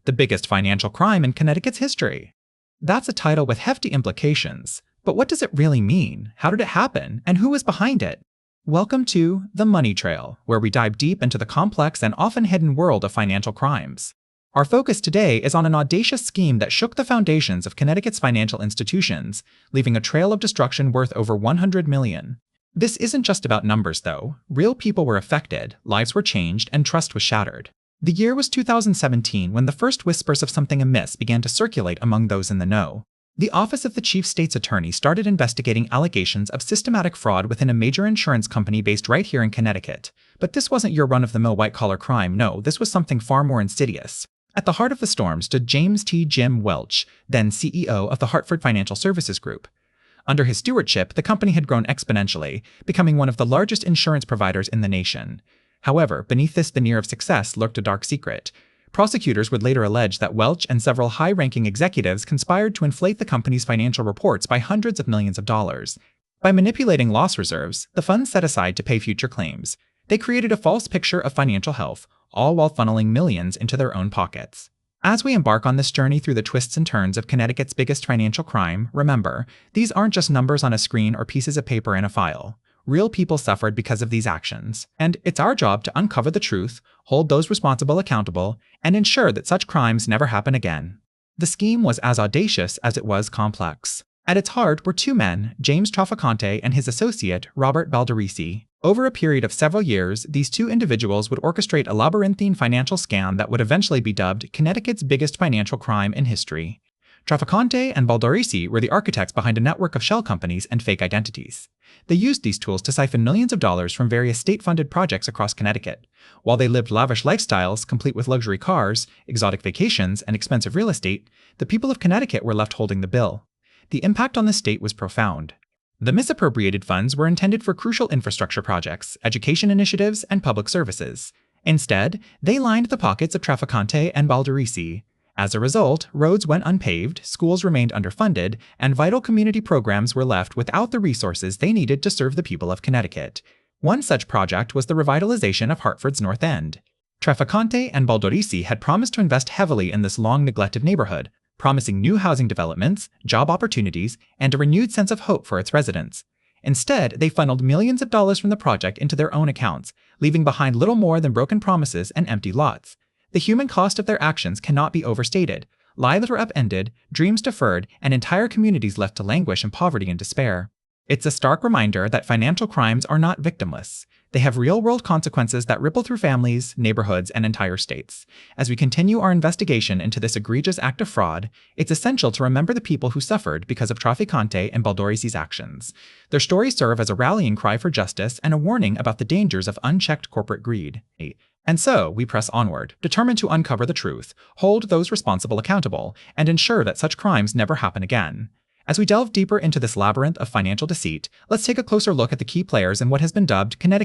the biggest financial crime in Connecticut's history. That's a title with hefty implications, but what does it really mean? How did it happen? And who was behind it? Welcome to The Money Trail, where we dive deep into the complex and often hidden world of financial crimes. Our focus today is on an audacious scheme that shook the foundations of Connecticut's financial institutions, leaving a trail of destruction worth over $100 million. This isn't just about numbers, though. Real people were affected, lives were changed, and trust was shattered. The year was 2017 when the first whispers of something amiss began to circulate among those in the know. The Office of the Chief State's Attorney started investigating allegations of systematic fraud within a major insurance company based right here in Connecticut. But this wasn't your run-of-the-mill white-collar crime, no, this was something far more insidious. At the heart of the storm stood James T. Jim Welch, then CEO of the Hartford Financial Services Group. Under his stewardship, the company had grown exponentially, becoming one of the largest insurance providers in the nation. However, beneath this veneer of success lurked a dark secret. Prosecutors would later allege that Welch and several high-ranking executives conspired to inflate the company's financial reports by hundreds of millions of dollars. By manipulating loss reserves, the funds set aside to pay future claims, they created a false picture of financial health, all while funneling millions into their own pockets. As we embark on this journey through the twists and turns of Connecticut's biggest financial crime, remember, these aren't just numbers on a screen or pieces of paper in a file. Real people suffered because of these actions, and it's our job to uncover the truth, hold those responsible accountable, and ensure that such crimes never happen again. The scheme was as audacious as it was complex. At its heart were two men, James Trafficante and his associate, Robert Balderisi. Over a period of several years, these two individuals would orchestrate a labyrinthine financial scam that would eventually be dubbed Connecticut's biggest financial crime in history. Trafficante and Balderisi were the architects behind a network of shell companies and fake identities. They used these tools to siphon millions of dollars from various state-funded projects across Connecticut. While they lived lavish lifestyles, complete with luxury cars, exotic vacations, and expensive real estate, the people of Connecticut were left holding the bill. The impact on the state was profound. The misappropriated funds were intended for crucial infrastructure projects, education initiatives, and public services. Instead, they lined the pockets of Trafficante and Balderisi. As a result, roads went unpaved, schools remained underfunded, and vital community programs were left without the resources they needed to serve the people of Connecticut. One such project was the revitalization of Hartford's North End. Trafficante and Balderisi had promised to invest heavily in this long-neglected neighborhood, promising new housing developments, job opportunities, and a renewed sense of hope for its residents. Instead, they funneled millions of dollars from the project into their own accounts, leaving behind little more than broken promises and empty lots. The human cost of their actions cannot be overstated. Lives were upended, dreams deferred, and entire communities left to languish in poverty and despair. It's a stark reminder that financial crimes are not victimless. They have real-world consequences that ripple through families, neighborhoods, and entire states. As we continue our investigation into this egregious act of fraud, it's essential to remember the people who suffered because of Trafficante and Balderisi's actions. Their stories serve as a rallying cry for justice and a warning about the dangers of unchecked corporate greed. And so, we press onward, determined to uncover the truth, hold those responsible accountable, and ensure that such crimes never happen again. As we delve deeper into this labyrinth of financial deceit, let's take a closer look at the key players in what has been dubbed Connecticut